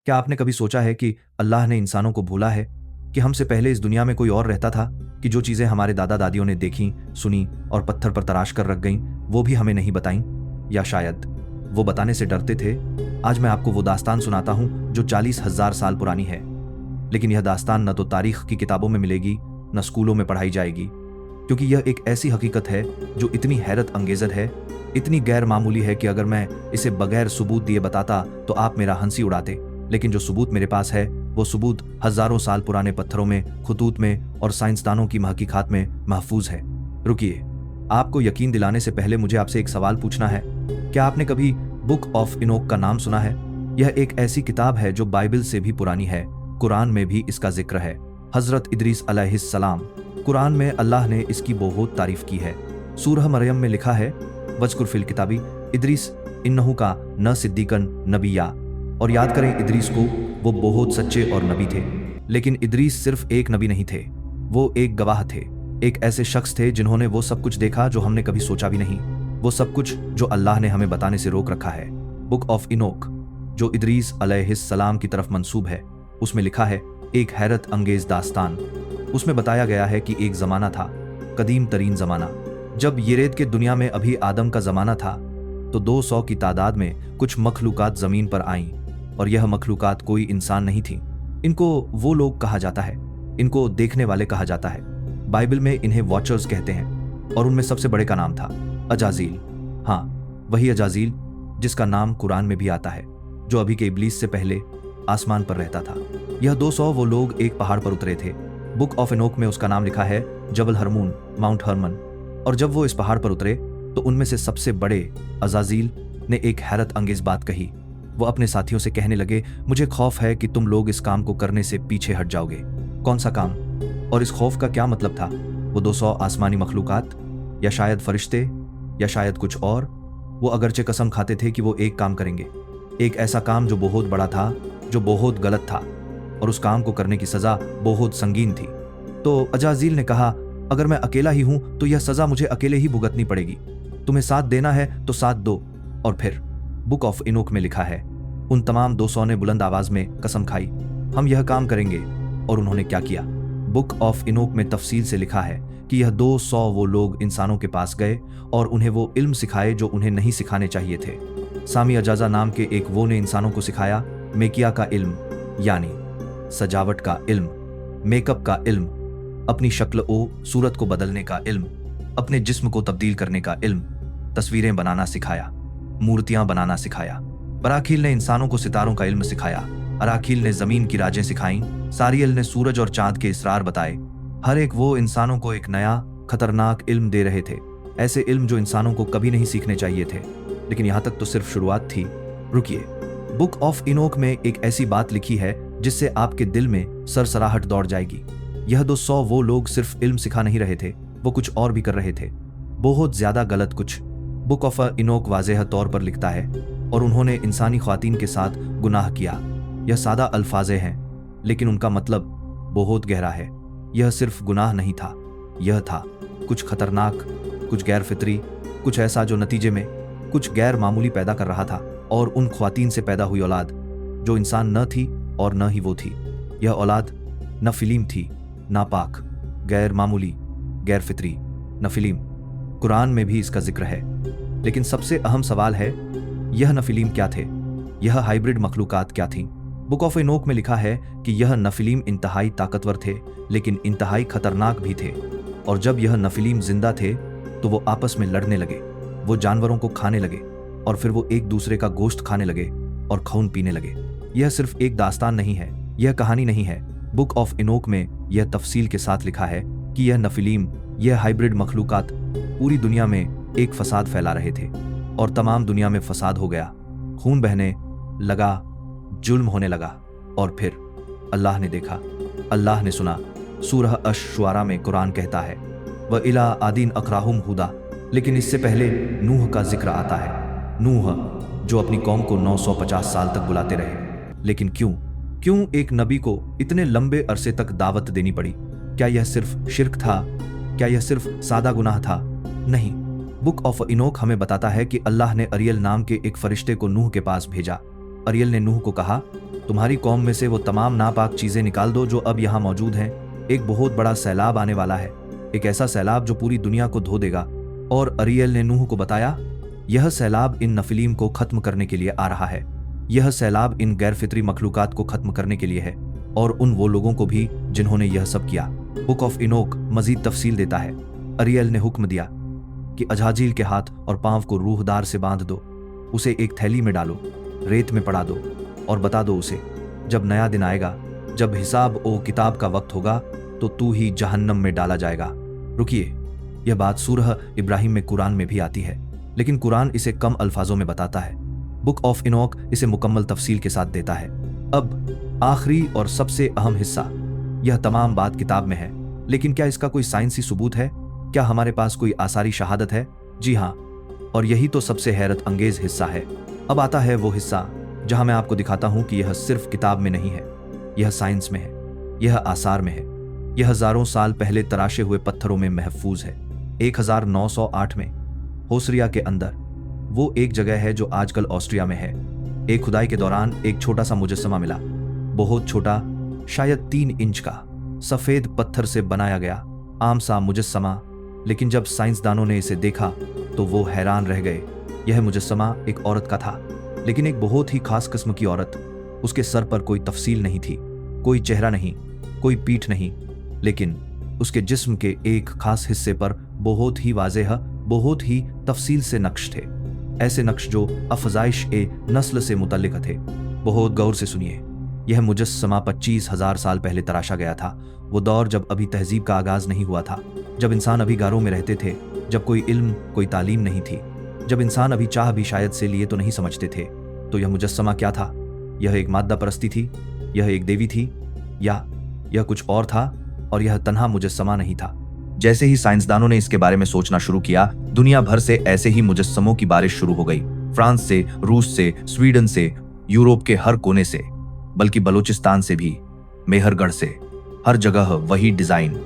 क्या आपने कभी सोचा है कि अल्लाह ने इंसानों को भूला है, कि हमसे पहले इस दुनिया में कोई और रहता था, कि जो चीज़ें हमारे दादा दादियों ने देखी, सुनी और पत्थर पर तराश कर रख गईं, वो भी हमें नहीं बताईं? या शायद वो बताने से डरते थे? आज मैं आपको वो दास्तान सुनाता हूँ जो 40,000 साल पुरानी है। लेकिन यह दास्तान न तो तारीख की किताबों में मिलेगी, न स्कूलों में पढ़ाई जाएगी, क्योंकि यह एक ऐसी हकीकत है जो इतनी हैरत अंगेज़र है, इतनी गैर मामूली है कि अगर मैं इसे बगैर सबूत दिए बताता तो आप मेरा हंसी उड़ाते। लेकिन जो सबूत मेरे पास है, वो सबूत हजारों साल पुराने पत्थरों में, खतूत में और साइंसदानों की महकीकात में महफूज है। रुकिए, आपको यकीन दिलाने से पहले मुझे आपसे एक सवाल पूछना है। क्या आपने कभी बुक ऑफ इनोक का नाम सुना है? यह एक ऐसी किताब है जो बाइबल से भी पुरानी है। कुरान में भी इसका जिक्र है। हजरत इदरीस अलैहिस्सलाम, कुरान में अल्लाह ने इसकी बहुत तारीफ की है। सूरह मरियम में लिखा है, वज़कुर फिल किताबी इदरीस इन्नहु का न सिद्दीकन नबिया। और याद करें इदरीस को, वो बहुत सच्चे और नबी थे। लेकिन इदरीस सिर्फ एक नबी नहीं थे, वो एक गवाह थे। एक ऐसे शख्स थे जिन्होंने वो सब कुछ देखा जो हमने कभी सोचा भी नहीं, वो सब कुछ जो अल्लाह ने हमें बताने से रोक रखा है। बुक ऑफ इनोक, जो इदरीस अलैहिस्सलाम की तरफ मंसूब है, उसमें लिखा है एक हैरत अंगेज दास्तान। उसमें बताया गया है कि एक जमाना था, कदीम तरीन जमाना, जब येरेद के दुनिया में अभी आदम का जमाना था, तो 200 की तादाद में कुछ मखलूकात जमीन पर आईं। और यह मखलूकात कोई इंसान नहीं थी। इनको वो लोग कहा जाता है, इनको देखने वाले कहा जाता है। बाइबल में इन्हें वॉचर्स कहते हैं। और उनमें सबसे बड़े का नाम था अजाजील। हाँ, वही अजाजील जिसका नाम कुरान में भी आता है, जो अभी के इब्लीस से पहले आसमान पर रहता था। यह 200 वो लोग एक पहाड़ पर उतरे थे। बुक ऑफ एनोक में उसका नाम लिखा है जबल हरमून, माउंट हरमन। और जब वो इस पहाड़ पर उतरे तो उनमें से सबसे बड़े अजाजील ने एक हैरत अंगेज बात कही। वो अपने साथियों से कहने लगे, मुझे खौफ है कि तुम लोग इस काम को करने से पीछे हट जाओगे। कौन सा काम? और इस खौफ का क्या मतलब था? वो 200 आसमानी मखलूकात, या शायद फरिश्ते, या शायद कुछ और? वो अगरचे कसम खाते थे कि वो एक काम करेंगे, एक ऐसा काम जो बहुत बड़ा था, जो बहुत गलत था, और उस काम को करने की सजा बहुत संगीन थी। तो अजाजील ने कहा, अगर मैं अकेला ही हूं तो यह सजा मुझे अकेले ही भुगतनी पड़ेगी। तुम्हें साथ देना है तो साथ दो। और फिर बुक ऑफ इनोक में लिखा है, उन तमाम 200 ने बुलंद आवाज में कसम खाई, हम यह काम करेंगे। और उन्होंने क्या किया? बुक ऑफ इनोक में तफसील से लिखा है कि यह 200 वो लोग इंसानों के पास गए और उन्हें वो इल्म सिखाए जो उन्हें नहीं सिखाने चाहिए थे। सामी अजाजा नाम के एक वो ने इंसानों को सिखाया मेकिया का इल्म, यानी सजावट का इल्म, मेकअप का इल्म, अपनी शक्ल ओ सूरत को बदलने का इल्म, अपने जिस्म को तब्दील करने का इल्म, तस्वीरें बनाना सिखाया, मूर्तियां बनाना सिखाया। बराखील ने इंसानों को सितारों का इल्म सिखाया। अराखील ने जमीन की राजें सिखाईं। सारियल ने सूरज और चांद के इसरार बताए। हर एक वो इंसानों को एक नया खतरनाक इल्म दे रहे थे, ऐसे इल्म जो इंसानों को कभी नहीं सीखने चाहिए थे। लेकिन यहां तक तो सिर्फ शुरुआत थी। रुकिए, बुक ऑफ इनोक में एक ऐसी बात लिखी है जिससे आपके दिल में सरसराहट दौड़ जाएगी। यह 200 वो लोग सिर्फ इल्म सिखा नहीं रहे थे, वो कुछ और भी कर रहे थे, बहुत ज्यादा गलत कुछ। बुक ऑफ इनोक वाज़ेह तौर पर लिखता है, और उन्होंने इंसानी ख्वातीन के साथ गुनाह किया। यह सादा अल्फाजे हैं, लेकिन उनका मतलब बहुत गहरा है। यह सिर्फ गुनाह नहीं था, यह था कुछ खतरनाक, कुछ गैर फितरी, कुछ ऐसा जो नतीजे में कुछ गैर मामूली पैदा कर रहा था। और उन ख्वातीन से पैदा हुई औलाद जो इंसान न थी और न ही वो थी। यह औलाद न फिलीम थी, नापाक, गैर मामूली, गैर फितरी, न फिलीम। कुरान में भी इसका जिक्र है। लेकिन सबसे अहम सवाल है, यह नफिलीम क्या थे? यह हाइब्रिड मखलूकात क्या थीं? बुक ऑफ इनोक में लिखा है कि यह नफिलीम इंतहाई ताकतवर थे, लेकिन इंतहाई खतरनाक भी थे। और जब यह नफिलीम जिंदा थे तो वो आपस में लड़ने लगे, वो जानवरों को खाने लगे, और फिर वो एक दूसरे का गोश्त खाने लगे और खून पीने लगे। यह सिर्फ एक दास्तान नहीं है, यह कहानी नहीं है। बुक ऑफ इनोक में यह तफसील के साथ लिखा है कि यह नफिलीम, यह हाइब्रिड मखलूकात पूरी दुनिया में एक फसाद फैला रहे थे, और तमाम दुनिया में फसाद हो गया, खून बहने लगा, जुल्म होने लगा। और फिर अल्लाह ने देखा, अल्लाह ने सुना। सूरह अश-शुआरा में कुरान कहता है, व इला आदीन अखराहुम हुदा। लेकिन इससे पहले नूह का जिक्र आता है। नूह जो अपनी कौम को 950 साल तक बुलाते रहे। लेकिन क्यों एक नबी को इतने लंबे अरसे तक दावत देनी पड़ी? क्या यह सिर्फ शिर्क था? क्या यह सिर्फ सादा गुनाह था? नहीं। बुक ऑफ इनोक हमें बताता है कि अल्लाह ने अरियल नाम के एक फरिश्ते को नूह के पास भेजा। अरियल ने नूह को कहा, तुम्हारी कौम में से वो तमाम नापाक चीजें निकाल दो जो अब यहाँ मौजूद हैं। एक बहुत बड़ा सैलाब आने वाला है, एक ऐसा सैलाब जो पूरी दुनिया को धो देगा। और अरियल ने नूह को बताया, यह सैलाब इन नफिलीम को खत्म करने के लिए आ रहा है। यह सैलाब इन गैर फितरी मखलूकात को खत्म करने के लिए है, और उन वो लोगों को भी जिन्होंने यह सब किया। बुक ऑफ इनोक मजीद तफसील देता है। अरियल ने हुक्म दिया कि अजाजील के हाथ और पांव को रूहदार से बांध दो, उसे एक थैली में डालो, रेत में पड़ा दो और बता दो उसे, जब नया दिन आएगा, जब हिसाब ओ किताब का वक्त होगा, तो तू ही जहन्नम में डाला जाएगा। रुकिए, यह बात सूरह इब्राहिम में कुरान में भी आती है, लेकिन कुरान इसे कम अल्फाजों में बताता है। बुक ऑफ इनोक इसे मुकम्मल तफसील के साथ देता है। अब आखिरी और सबसे अहम हिस्सा, यह तमाम बात किताब में है, लेकिन क्या इसका कोई साइंसी सबूत है? क्या हमारे पास कोई आसारी शहादत है? जी हाँ, और यही तो सबसे हैरत अंगेज हिस्सा है। अब आता है वो हिस्सा जहां मैं आपको दिखाता हूं कि यह सिर्फ किताब में नहीं है, यह साइंस में है, यह आसार में है, यह हजारों साल पहले तराशे हुए पत्थरों में महफूज है। 1908 में होसरिया के अंदर वो एक जगह है जो आजकल ऑस्ट्रिया में है। एक खुदाई के दौरान एक छोटा सा मुजस्समा मिला, बहुत छोटा, शायद 3 इंच का, सफेद पत्थर से बनाया गया आम सा मुजस्समा। लेकिन जब साइंसदानों ने इसे देखा तो वो हैरान रह गए। यह मुजस्समा एक औरत का था, लेकिन एक बहुत ही खास किस्म की औरत। उसके सर पर कोई तफसील नहीं थी, कोई चेहरा नहीं, कोई पीठ नहीं, लेकिन उसके जिस्म के एक खास हिस्से पर बहुत ही वाज़ेह, बहुत ही तफसील से नक्श थे। ऐसे नक्श जो अफजाइश ए नस्ल से मुतल्लिक थे। बहुत गौर से सुनिए, यह मुजस्समा 25,000 साल पहले तराशा गया था। वो दौर जब अभी तहजीब का आगाज नहीं हुआ था, जब इंसान अभी गारों में रहते थे, जब कोई इल्म, कोई तालीम नहीं थी, जब इंसान अभी चाह भी शायद से लिए तो नहीं समझते थे। तो यह मुजस्समा क्या था? यह एक मादा परस्ती थी, यह एक देवी थी, या यह कुछ और था? और यह तन्हा मुजस्समा नहीं था। जैसे ही साइंसदानों ने इसके बारे में सोचना शुरू किया, दुनिया भर से ऐसे ही मुजस्समों की बारिश शुरू हो गई। फ्रांस से, रूस से, स्वीडन से, यूरोप के हर कोने से, बल्कि बलूचिस्तान से भी, मेहरगढ़ से। हर जगह वही डिजाइन,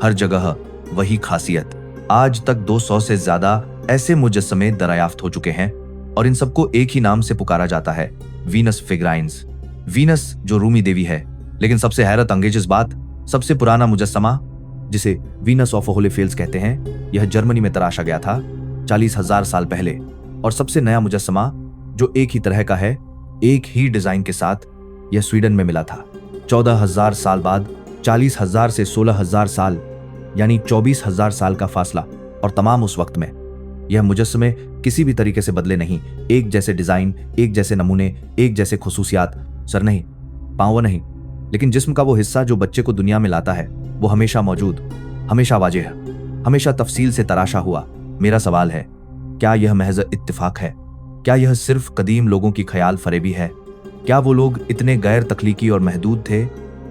हर जगह वही खासियत। आज तक 200 से ज्यादा ऐसे मुजस्समे दरियाफ्त हो चुके हैं, और इन सबको एक ही नाम से पुकारा जाता है, वीनस फिगराइंस। वीनस जो रूमी देवी है। लेकिन सबसे हैरत अंगेज इस बात, सबसे पुराना मुजस्समा, जिसे वीनस ऑफ होलीफेल्स कहते हैं, यह जर्मनी में तराशा गया था 40,000 साल पहले। और सबसे नया मुजस्समा जो एक ही तरह का है, एक ही डिजाइन के साथ, यह स्वीडन में मिला था 14,000 साल बाद। 40,000 से 16,000 साल, यानी 24,000 साल का फासला। और तमाम उस वक्त में यह मुजस्समे किसी भी तरीके से बदले नहीं। एक जैसे डिजाइन, एक जैसे नमूने, एक जैसे खुसूसियात। सर नहीं, पांव नहीं, लेकिन जिस्म का वो हिस्सा जो बच्चे को दुनिया में लाता है, वो हमेशा मौजूद, हमेशा वाजिह, हमेशा तफसील से तराशा हुआ। मेरा सवाल है, क्या यह महज इत्तिफाक है? क्या यह सिर्फ कदीम लोगों की ख्याल फरेबी है? क्या वो लोग इतने गैर तख्लीकी और महदूद थे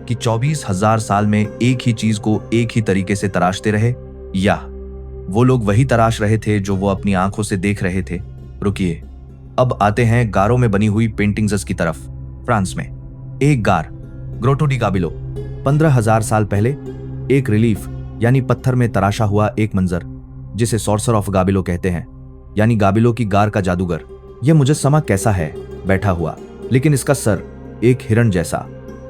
कि 24,000 साल में एक ही चीज को एक ही तरीके से तराशते रहे? या वो लोग वही तराश रहे थे जो वो अपनी आंखों से देख रहे थे? रुकिए, अब आते हैं गारों में बनी हुई पेंटिंग्स की तरफ। फ्रांस में एक गार, ग्रोटो डी गाबिलो, 15,000 साल पहले एक रिलीफ, यानी पत्थर में तराशा हुआ एक मंजर, जिसे सॉर्सर ऑफ गाबिलो कहते हैं, यानी गाबिलो की गार का जादूगर। यह मुजस्समा कैसा है? बैठा हुआ, लेकिन इसका सर एक हिरण जैसा,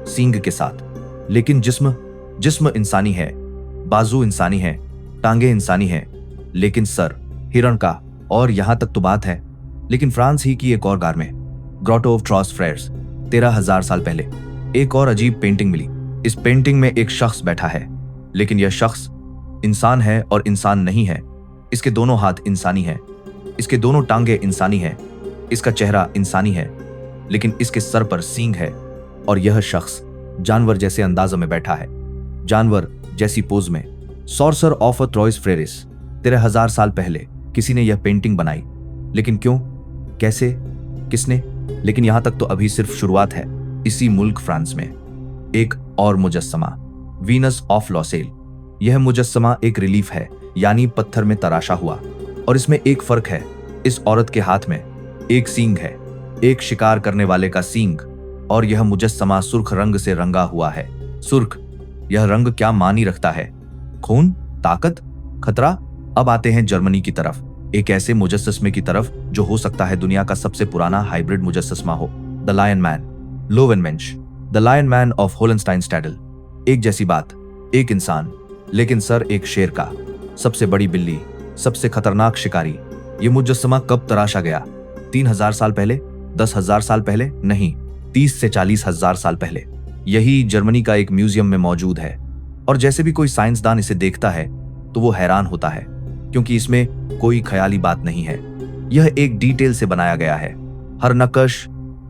सींग के साथ। लेकिन जिस्म इंसानी है, बाजू इंसानी है, टांगे इंसानी है, लेकिन सर हिरण का। और यहां तक तो बात है, लेकिन फ्रांस ही की एक और गार में, ग्रोटो ऑफ ट्रॉस फ्रेयर्स, 13,000 साल पहले एक और अजीब पेंटिंग मिली। इस पेंटिंग में एक शख्स बैठा है, लेकिन यह शख्स इंसान है और इंसान नहीं है। इसके दोनों हाथ इंसानी हैं, इसके दोनों टांगे इंसानी हैं, इसका चेहरा इंसानी है, लेकिन इसके सर पर सींग है। और यह शख्स जानवर जैसे अंदाज में बैठा है, जानवर जैसी पोज में। सॉर्सर ऑफ ट्रॉइस फ्रेरिस, 13,000 साल पहले किसी ने यह पेंटिंग बनाई, लेकिन क्यों, कैसे, किसने? लेकिन यहां तक तो अभी सिर्फ शुरुआत है। इसी मुल्क फ्रांस में एक और मुजस्समा, वीनस ऑफ लॉसेल। यह मुजस्समा एक रिलीफ है, यानी पत्थर में तराशा हुआ। और इसमें एक फर्क है, इस औरत के हाथ में एक सींग है, एक शिकार करने वाले का सींग। और यह मुजस्समा सुर्ख रंग से रंगा हुआ है। सुर्ख, यह रंग क्या मानी रखता है? खून, ताकत, खतरा? अब आते हैं जर्मनी की तरफ, एक ऐसे मुजस्समे की तरफ जो हो सकता है दुनिया का सबसे पुराना हाइब्रिड मुजस्समा हो, the lion man, Lowenmensch. The lion man of Hohlenstein Stadel. एक जैसी बात, एक इंसान, लेकिन सर एक शेर का। सबसे बड़ी बिल्ली, सबसे खतरनाक शिकारी। ये मुजस्समा कब तराशा गया? 3000 साल पहले? 10,000 साल पहले? नहीं, 30 से 40,000 साल पहले। यही जर्मनी का एक म्यूजियम में मौजूद है। और जैसे भी कोई साइंसदान इसे देखता है तो वो हैरान होता है, क्योंकि इसमें कोई ख्याली बात नहीं है। यह एक डिटेल से बनाया गया है। हर नक्श,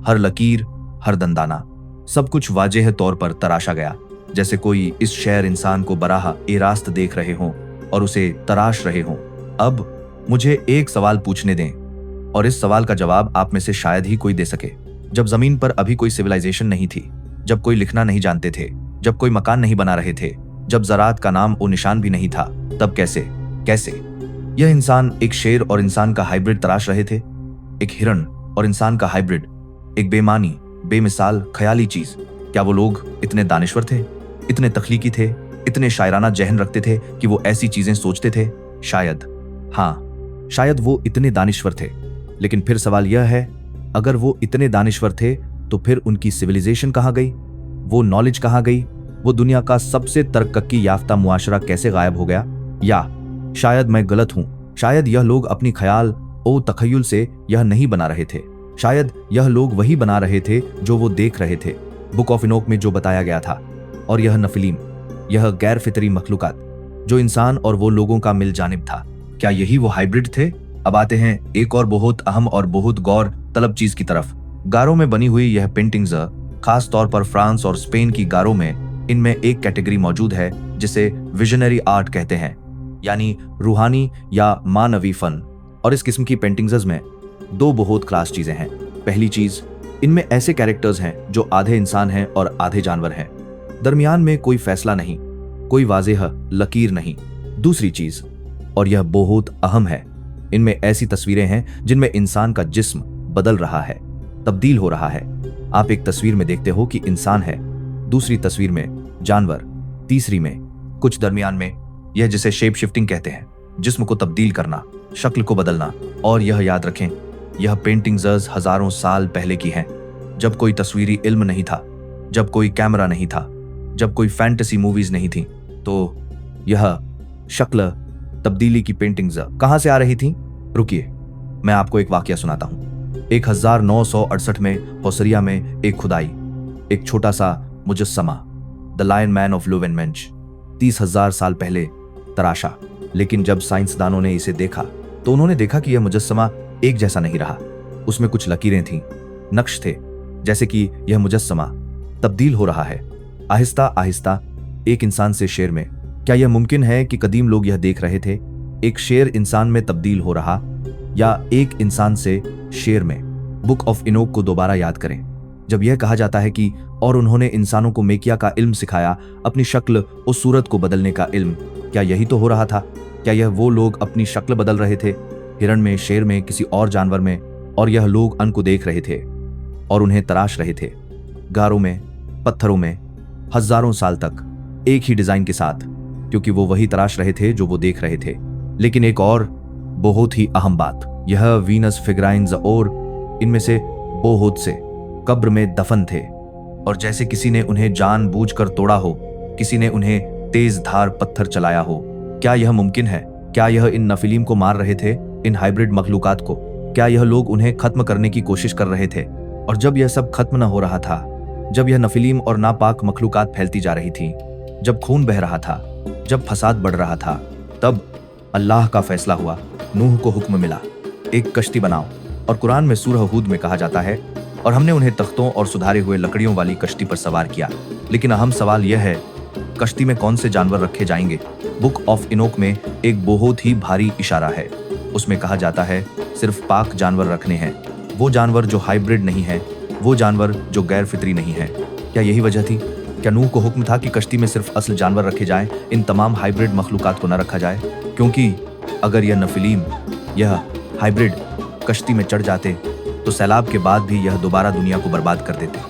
हर लकीर, हर दंदाना, सब कुछ वाज़ेह तौर पर तराशा गया, जैसे कोई इस शेर इंसान को बराह ए रास्त देख रहे हों और उसे तराश रहे हों। अब मुझे एक सवाल पूछने दें, और इस सवाल का जवाब आप में से शायद ही कोई दे सके। जब जमीन पर अभी कोई सिविलाइजेशन नहीं थी, जब कोई लिखना नहीं जानते थे, जब कोई मकान नहीं बना रहे थे, जब ज़रात का नाम और निशान भी नहीं था, तब कैसे यह इंसान एक शेर और इंसान का हाइब्रिड तराश रहे थे? एक हिरण और इंसान का हाइब्रिड, एक बेमानी, बेमिसाल, ख्याली चीज। क्या वो लोग इतने दानिश्वर थे, इतने तख्लीकी थे, इतने शायराना जहन रखते थे कि वो ऐसी चीजें सोचते थे? शायद, हाँ, शायद वो इतने दानिश्वर थे। लेकिन फिर सवाल यह है, अगर वो इतने दानिश्वर थे तो फिर उनकी सिविलाइजेशन कहाँ गई? वो नॉलेज कहाँ गई? वो दुनिया का सबसे तरक्की याफ्ता मुआशरा कैसे गायब हो गया? या शायद मैं गलत हूं, शायद यह लोग अपनी ख्याल ओ तखय्युल से यह नहीं बना रहे थे। शायद यह लोग वही बना रहे थे जो वो देख रहे थे बुक ऑफ इनोक में जो बताया गया था। और यह नफिलीम, यह गैर फितरी मखलूकात जो इंसान और वो लोगों का मिल जानिब था, क्या यही वो हाइब्रिड थे? अब आते हैं एक और बहुत अहम और बहुत गौर तलब चीज की तरफ। गारों में बनी हुई यह पेंटिंग्स, खास तौर पर फ्रांस और स्पेन की गारों में, इनमें एक कैटेगरी मौजूद है जिसे विजनरी आर्ट कहते हैं, यानी रूहानी या मानवी फन। और इस किस्म की पेंटिंग्स में दो बहुत खास चीजें हैं। पहली चीज, इनमें ऐसे कैरेक्टर्स हैं जो आधे इंसान हैं और आधे जानवर हैं। दरमियान में कोई फैसला नहीं, कोई वाज़ेह लकीर नहीं। दूसरी चीज, और यह बहुत अहम है, इनमें ऐसी तस्वीरें हैं जिनमें इंसान का जिस्म बदल रहा है, तब्दील हो रहा है। आप एक तस्वीर में देखते हो कि इंसान है, दूसरी तस्वीर में जानवर, तीसरी में कुछ दरमियान में, यह जिसे शेप शिफ्टिंग कहते हैं, जिस्म को तब्दील करना, शक्ल को बदलना। और यह याद रखें, यह पेंटिंग्स हजारों साल पहले की हैं, जब कोई तस्वीरी इल्म नहीं था, जब कोई कैमरा नहीं था, जब कोई फैंटेसी मूवीज नहीं थी। तो यह शक्ल तब्दीली की पेंटिंग्स कहां से आ रही थी? रुकिए, मैं आपको एक वाकया सुनाता हूं। 1968 में होसरिया में एक खुदाई, एक छोटा सा मुजस्समा, द लायन मैन ऑफ लुवेनमेंच, 30,000 साल पहले तराशा। लेकिन जब साइंसदानों ने इसे देखा तो उन्होंने देखा कि यह मुजस्समा एक जैसा नहीं रहा। उसमें कुछ लकीरें थीं, नक्श थे, जैसे कि यह मुजस्समा तब्दील हो रहा है, आहिस्ता आहिस्ता एक इंसान से शेर में। क्या यह मुमकिन है कि कदीम लोग यह देख रहे थे, एक शेर इंसान में तब्दील हो रहा, या एक इंसान से शेर में? बुक ऑफ इनोक को दोबारा याद करें, जब यह कहा जाता है कि और उन्होंने इंसानों को मेकिया का इल्म सिखाया, अपनी शक्ल और सूरत को बदलने का इल्म। क्या यही तो हो रहा था? क्या यह वो लोग अपनी शक्ल बदल रहे थे, हिरण में, शेर में, किसी और जानवर में, और यह लोग अन को देख रहे थे और उन्हें तराश रहे थे, गारों में, पत्थरों में, हजारों साल तक एक ही डिजाइन के साथ, क्योंकि वो वही तराश रहे थे जो वो देख रहे थे। लेकिन एक और बहुत ही अहम बात, यह वीनस फिगराइन्स और इनमें से बहुत से कब्र में दफन थे, और जैसे किसी ने उन्हें जानबूझकर तोड़ा हो, किसी ने उन्हें तेज धार पत्थर चलाया हो। क्या यह मुमकिन है? क्या यह इन नफिलीम को मार रहे थे, इन हाइब्रिड मखलूकात को? क्या यह लोग उन्हें खत्म करने की कोशिश कर रहे थे? और जब यह सब खत्म न हो रहा था, जब यह नफिलीम और नापाक मखलूकात फैलती जा रही थी, जब खून बह रहा था, जब फसाद बढ़ रहा था, तब अल्लाह का फैसला हुआ। नूह को हुक्म मिला, एक कश्ती बनाओ। और कुरान में सूरह हूद में कहा जाता है, और हमने उन्हें तख्तों और सुधारे हुए लकड़ियों वाली कश्ती पर सवार किया। लेकिन अहम सवाल यह है, कश्ती में कौन से जानवर रखे जाएंगे? बुक ऑफ इनोक में एक बहुत ही भारी इशारा है। उसमें कहा जाता है सिर्फ पाक जानवर रखने हैं, वो जानवर जो हाइब्रिड नहीं है, वो जानवर जो गैर फितरी नहीं है। क्या यही वजह थी? क्या नूह को हुक्म था कि कश्ती में सिर्फ असल जानवर रखे जाएं, इन तमाम हाइब्रिड मखलूकात को न रखा जाए? क्योंकि अगर यह नफिलीम, यह हाइब्रिड कश्ती में चढ़ जाते तो सैलाब के बाद भी यह दोबारा दुनिया को बर्बाद कर देते।